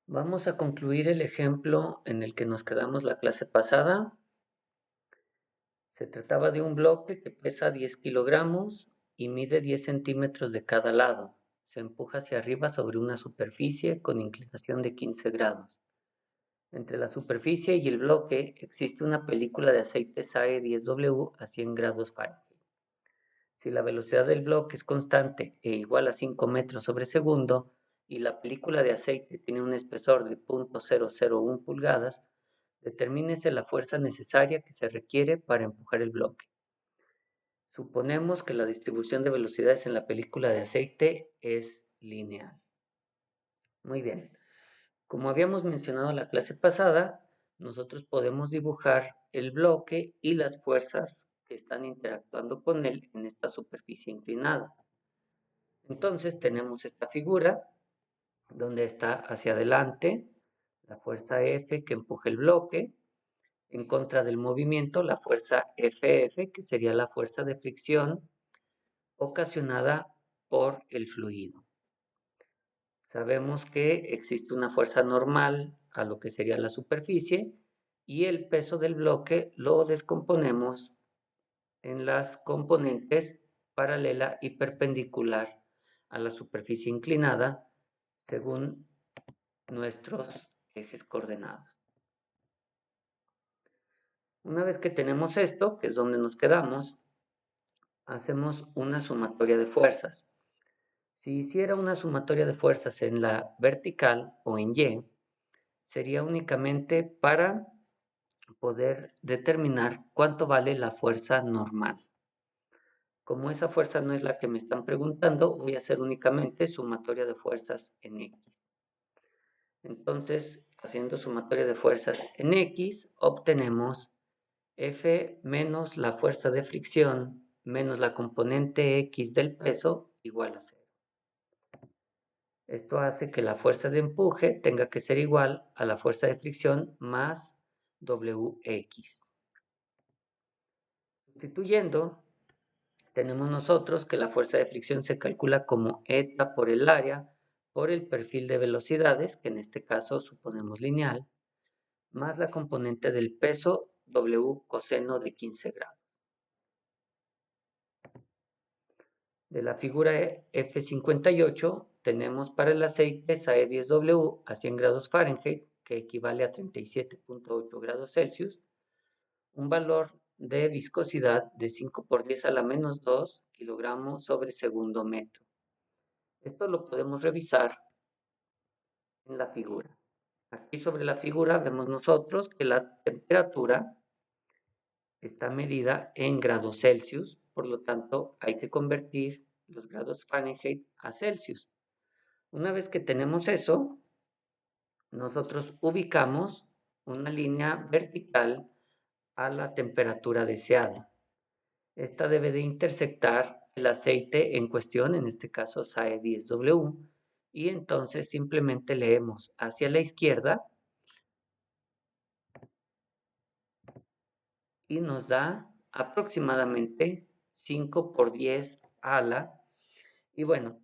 Vamos a concluir el ejemplo en el que nos quedamos la clase pasada. Se trataba de un bloque que pesa 10 kilogramos y mide 10 centímetros de cada lado. Se empuja hacia arriba sobre una superficie con inclinación de 15 grados. Entre la superficie y el bloque existe una película de aceite SAE 10W a 100 grados Fahrenheit. Si la velocidad del bloque es constante e igual a 5 metros sobre segundo y la película de aceite tiene un espesor de 0.001 pulgadas, determínese la fuerza necesaria que se requiere para empujar el bloque. Suponemos que la distribución de velocidades en la película de aceite es lineal. Muy bien. Como habíamos mencionado en la clase pasada, nosotros podemos dibujar el bloque y las fuerzas que están interactuando con él en esta superficie inclinada. Entonces tenemos esta figura donde está hacia adelante la fuerza F que empuja el bloque, en contra del movimiento la fuerza FF, que sería la fuerza de fricción ocasionada por el fluido. Sabemos que existe una fuerza normal a lo que sería la superficie y el peso del bloque lo descomponemos en las componentes paralela y perpendicular a la superficie inclinada según nuestros ejes coordenados. Una vez que tenemos esto, que es donde nos quedamos, hacemos una sumatoria de fuerzas. Si hiciera una sumatoria de fuerzas en la vertical o en Y, sería únicamente para poder determinar cuánto vale la fuerza normal. Como esa fuerza no es la que me están preguntando, voy a hacer únicamente sumatoria de fuerzas en X. Entonces, haciendo sumatoria de fuerzas en X, obtenemos F menos la fuerza de fricción menos la componente X del peso igual a 0. Esto hace que la fuerza de empuje tenga que ser igual a la fuerza de fricción más Wx. Sustituyendo, tenemos nosotros que la fuerza de fricción se calcula como eta por el área por el perfil de velocidades, que en este caso suponemos lineal, más la componente del peso W coseno de 15 grados. De la figura F58 tenemos para el aceite SAE10W a 100 grados Fahrenheit, que equivale a 37.8 grados Celsius, un valor de viscosidad de 5 por 10 a la menos 2 kilogramos sobre segundo metro. Esto lo podemos revisar en la figura. Aquí sobre la figura vemos nosotros que la temperatura está medida en grados Celsius, por lo tanto hay que convertir los grados Fahrenheit a Celsius. Una vez que tenemos eso, nosotros ubicamos una línea vertical a la temperatura deseada. Esta debe de intersectar el aceite en cuestión, en este caso SAE10W, y entonces simplemente leemos hacia la izquierda y nos da aproximadamente 5 por 10 a la. Y bueno,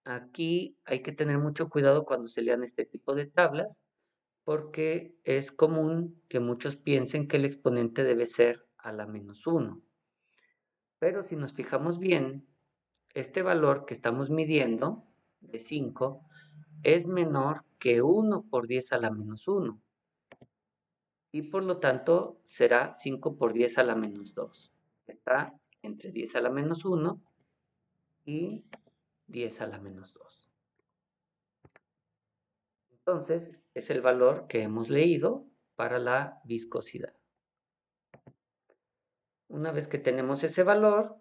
aquí hay que tener mucho cuidado cuando se lean este tipo de tablas, porque es común que muchos piensen que el exponente debe ser a la menos 1. Pero si nos fijamos bien, este valor que estamos midiendo, de 5, es menor que 1 por 10 a la menos 1. Y por lo tanto será 5 por 10 a la menos 2. Está entre 10 a la menos 1 y 10 a la menos 2. Entonces, es el valor que hemos leído para la viscosidad. Una vez que tenemos ese valor,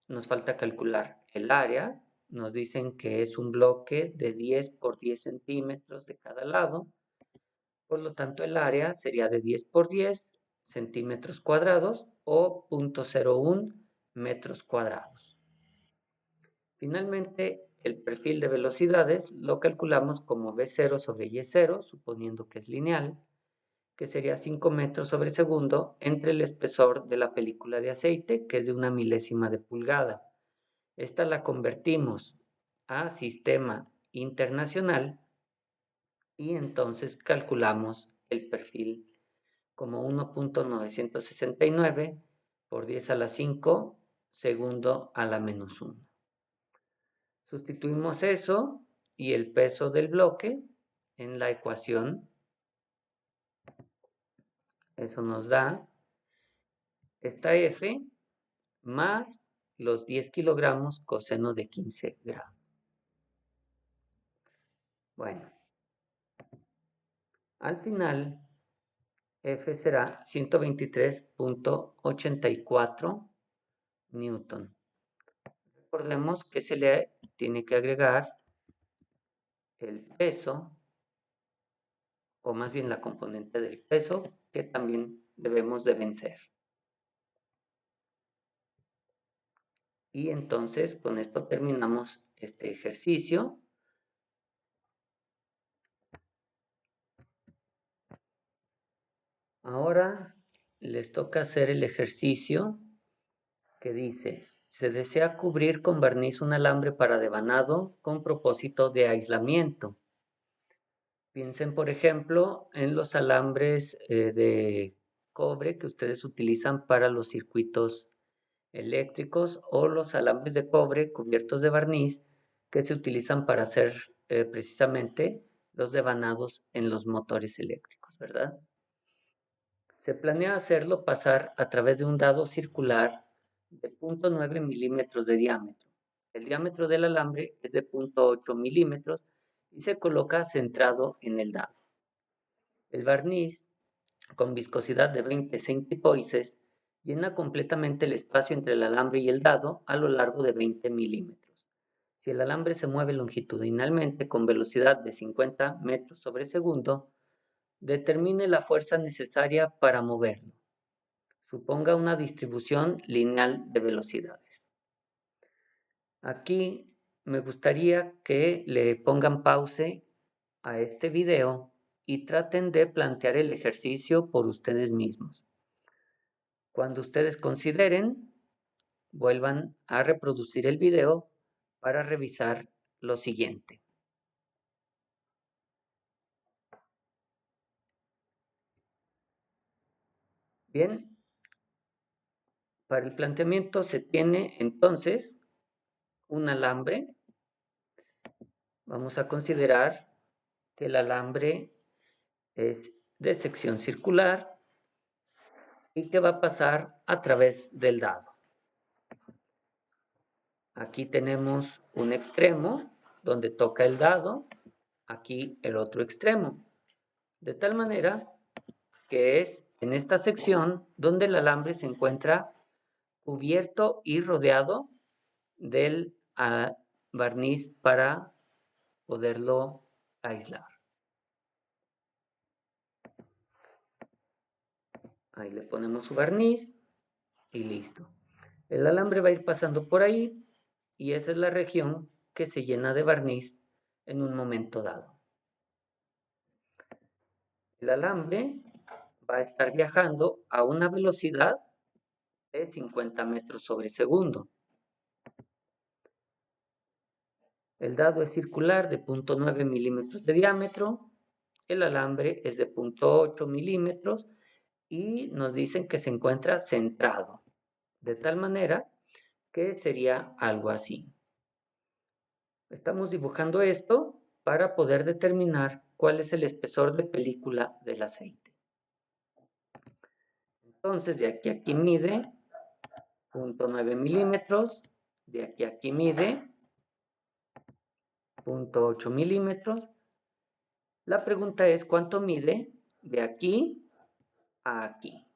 nos falta calcular el área. Nos dicen que es un bloque de 10 por 10 centímetros de cada lado. Por lo tanto, el área sería de 10 por 10 centímetros cuadrados o 0.01 metros cuadrados. Finalmente, el perfil de velocidades lo calculamos como V0 sobre Y0, suponiendo que es lineal, que sería 5 metros sobre segundo entre el espesor de la película de aceite, que es de 1 milésima de pulgada. Esta la convertimos a sistema internacional y entonces calculamos el perfil como 1.969 por 10 a la 5 segundo a la menos 1. Sustituimos eso y el peso del bloque en la ecuación. Eso nos da esta F más los 10 kilogramos coseno de 15 grados. Bueno, al final F será 123.84 Newton. Recordemos que se le tiene que agregar el peso, o más bien la componente del peso, que también debemos de vencer. Y entonces con esto terminamos este ejercicio. Ahora les toca hacer el ejercicio que dice: se desea cubrir con barniz un alambre para devanado con propósito de aislamiento. Piensen, por ejemplo, en los alambres de cobre que ustedes utilizan para los circuitos eléctricos o los alambres de cobre cubiertos de barniz que se utilizan para hacer precisamente los devanados en los motores eléctricos, ¿verdad? Se planea hacerlo pasar a través de un dado circular de 0.9 milímetros de diámetro. El diámetro del alambre es de 0.8 milímetros y se coloca centrado en el dado. El barniz, con viscosidad de 20 centipoises, llena completamente el espacio entre el alambre y el dado a lo largo de 20 milímetros. Si el alambre se mueve longitudinalmente con velocidad de 50 metros sobre segundo, determine la fuerza necesaria para moverlo. Suponga una distribución lineal de velocidades. Aquí me gustaría que le pongan pause a este video y traten de plantear el ejercicio por ustedes mismos. Cuando ustedes consideren, vuelvan a reproducir el video para revisar lo siguiente. Bien, para el planteamiento se tiene entonces un alambre. Vamos a considerar que el alambre es de sección circular y que va a pasar a través del dado. Aquí tenemos un extremo donde toca el dado, aquí el otro extremo. De tal manera que es en esta sección donde el alambre se encuentra cubierto y rodeado del barniz para poderlo aislar. Ahí le ponemos su barniz y listo. El alambre va a ir pasando por ahí y esa es la región que se llena de barniz en un momento dado. El alambre va a estar viajando a una velocidad de 50 metros sobre segundo. El dado es circular de 0.9 milímetros de diámetro, el alambre es de 0.8 milímetros y nos dicen que se encuentra centrado, de tal manera que sería algo así. Estamos dibujando esto para poder determinar cuál es el espesor de película del aceite. Entonces, de aquí a aquí mide 0.9 milímetros, de aquí a aquí mide 0.8 milímetros. La pregunta es, ¿cuánto mide de aquí a aquí?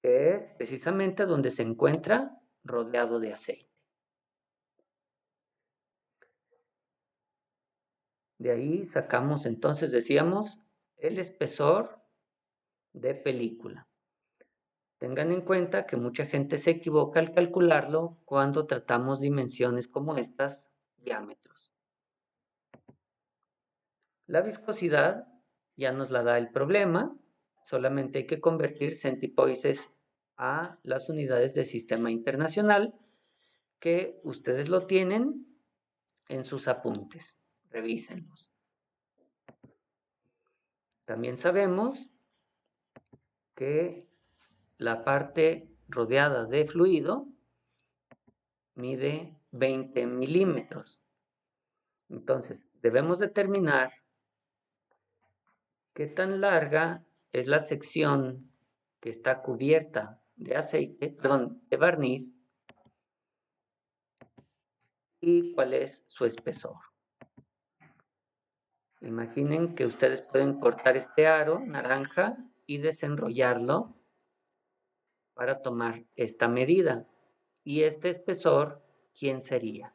Que es precisamente donde se encuentra rodeado de aceite. De ahí sacamos entonces, decíamos, el espesor de película. Tengan en cuenta que mucha gente se equivoca al calcularlo cuando tratamos dimensiones como estas, diámetros. La viscosidad ya nos la da el problema, solamente hay que convertir centipoises a las unidades de sistema internacional, que ustedes lo tienen en sus apuntes. Revísenlos. También sabemos que la parte rodeada de fluido mide 20 milímetros. Entonces, debemos determinar qué tan larga es la sección que está cubierta de aceite, de barniz, y cuál es su espesor. Imaginen que ustedes pueden cortar este aro naranja y desenrollarlo para tomar esta medida. ¿Y este espesor quién sería?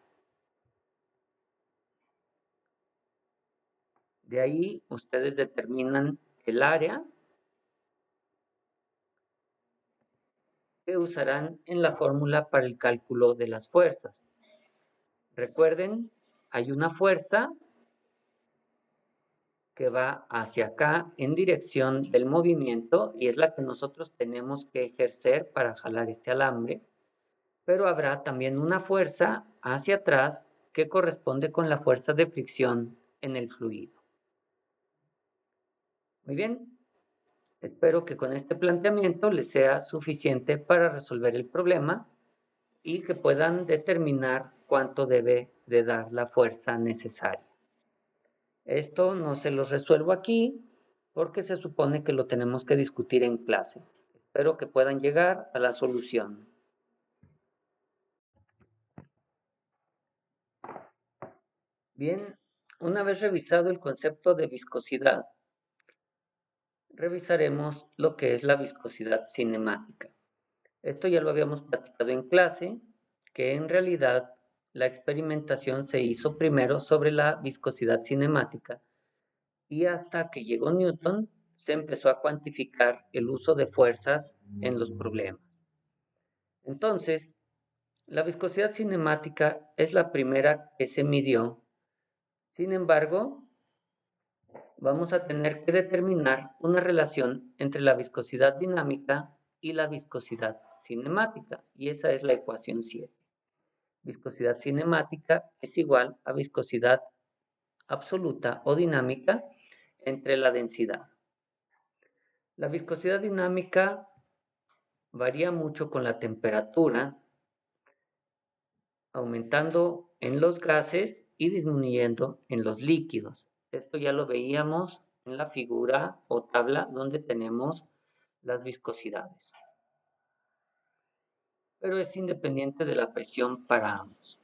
De ahí ustedes determinan el área que usarán en la fórmula para el cálculo de las fuerzas. Recuerden, hay una fuerza que va hacia acá en dirección del movimiento y es la que nosotros tenemos que ejercer para jalar este alambre, pero habrá también una fuerza hacia atrás que corresponde con la fuerza de fricción en el fluido. Muy bien, espero que con este planteamiento les sea suficiente para resolver el problema y que puedan determinar cuánto debe de dar la fuerza necesaria. Esto no se los resuelvo aquí porque se supone que lo tenemos que discutir en clase. Espero que puedan llegar a la solución. Bien, una vez revisado el concepto de viscosidad, revisaremos lo que es la viscosidad cinemática. Esto ya lo habíamos platicado en clase, que en realidad la experimentación se hizo primero sobre la viscosidad cinemática y hasta que llegó Newton se empezó a cuantificar el uso de fuerzas en los problemas. Entonces, la viscosidad cinemática es la primera que se midió. Sin embargo, vamos a tener que determinar una relación entre la viscosidad dinámica y la viscosidad cinemática, y esa es la ecuación 7. Viscosidad cinemática es igual a viscosidad absoluta o dinámica entre la densidad. La viscosidad dinámica varía mucho con la temperatura, aumentando en los gases y disminuyendo en los líquidos. Esto ya lo veíamos en la figura o tabla donde tenemos las viscosidades. Pero es independiente de la presión para ambos.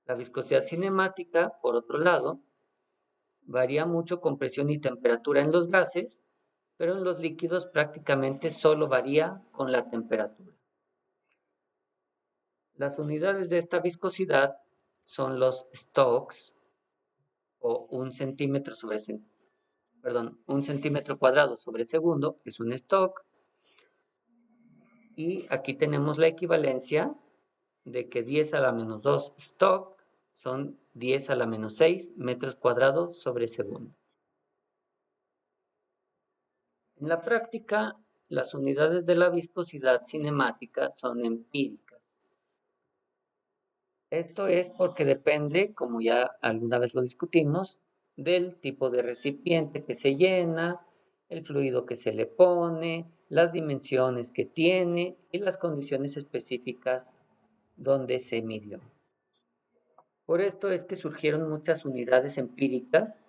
La viscosidad cinemática, por otro lado, varía mucho con presión y temperatura en los gases, pero en los líquidos prácticamente solo varía con la temperatura. Las unidades de esta viscosidad son los stokes, o 1 centímetro cuadrado sobre segundo es un stoke. Y aquí tenemos la equivalencia de que 10 a la menos 2 stoke son 10 a la menos 6 metros cuadrados sobre segundo. En la práctica, las unidades de la viscosidad cinemática son empíricas. Esto es porque depende, como ya alguna vez lo discutimos, del tipo de recipiente que se llena, el fluido que se le pone, las dimensiones que tiene y las condiciones específicas donde se midió. Por esto es que surgieron muchas unidades empíricas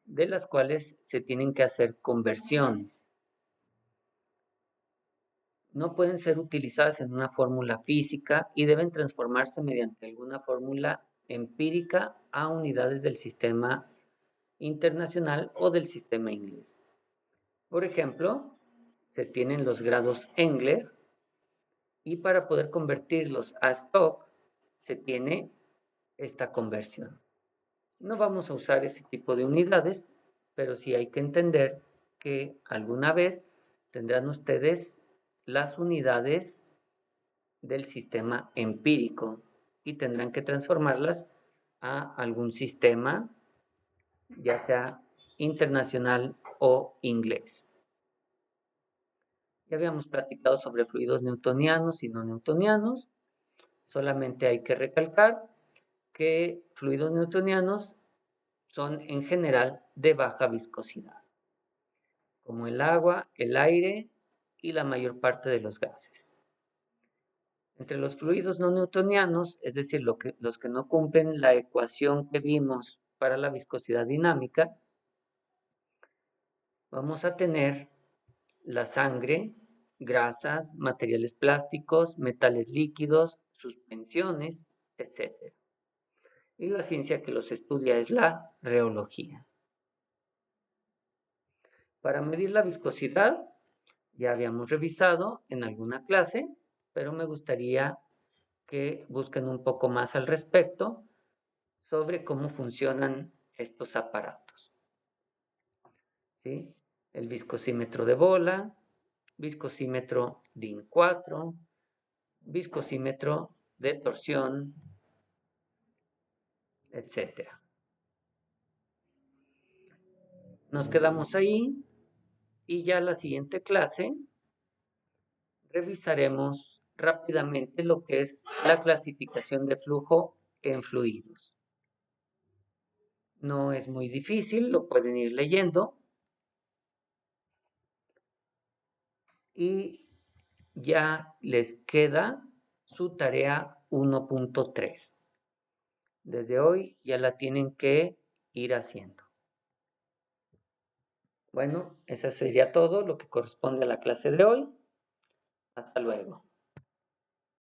de las cuales se tienen que hacer conversiones. No pueden ser utilizadas en una fórmula física y deben transformarse mediante alguna fórmula empírica a unidades del sistema internacional o del sistema inglés. Por ejemplo, se tienen los grados Engler y para poder convertirlos a stock se tiene esta conversión. No vamos a usar ese tipo de unidades, pero sí hay que entender que alguna vez tendrán ustedes las unidades del sistema empírico y tendrán que transformarlas a algún sistema, ya sea internacional o inglés. Ya habíamos platicado sobre fluidos newtonianos y no newtonianos. Solamente hay que recalcar que fluidos newtonianos son en general de baja viscosidad, como el agua, el aire y la mayor parte de los gases. Entre los fluidos no newtonianos, es decir, los que no cumplen la ecuación que vimos para la viscosidad dinámica, vamos a tener la sangre, grasas, materiales plásticos, metales líquidos, suspensiones, etc. Y la ciencia que los estudia es la reología. Para medir la viscosidad, ya habíamos revisado en alguna clase, pero me gustaría que busquen un poco más al respecto sobre cómo funcionan estos aparatos. ¿Sí? El viscosímetro de bola, viscosímetro DIN 4, viscosímetro de torsión, etc. Nos quedamos ahí y ya la siguiente clase revisaremos rápidamente lo que es la clasificación de flujo en fluidos. No es muy difícil, lo pueden ir leyendo. Y ya les queda su tarea 1.3. Desde hoy ya la tienen que ir haciendo. Bueno, eso sería todo lo que corresponde a la clase de hoy. Hasta luego.